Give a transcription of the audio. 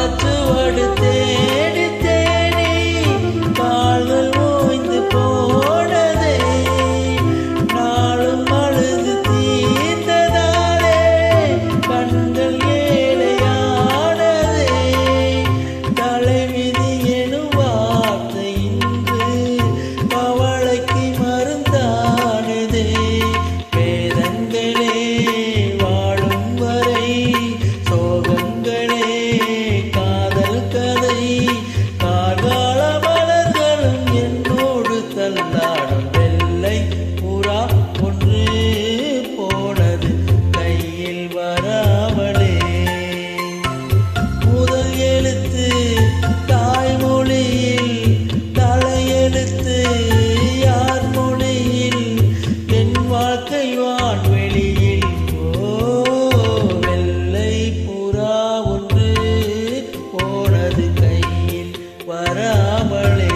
காலச்சுவடு தேடி தேடி கால்கள் ஓய்ந்து போனதே. நாளும் அழுது தீர்ந்ததாலே கண்கள் ஏழையானதே. தலைவிதி எனும் வார்த்தை இன்று கவலைக்கு மருந்தானதே. வேதங்களே வாழும் வரை சோகங்களே காதல் கதை. கார்கால மலர்களும் என்னோடு தள்ளாடும் வெள்ளை புறா ஒன்று போனது கையில் வராமலே. முதல் எழுத்து தாய்மொழியில், தலையெழுத்து யார் மொழியில்? என் வாழ்க்கை வான்வெளியில். ஓ, வெள்ளை புறா ஒன்று போனது கையில் வராமலே.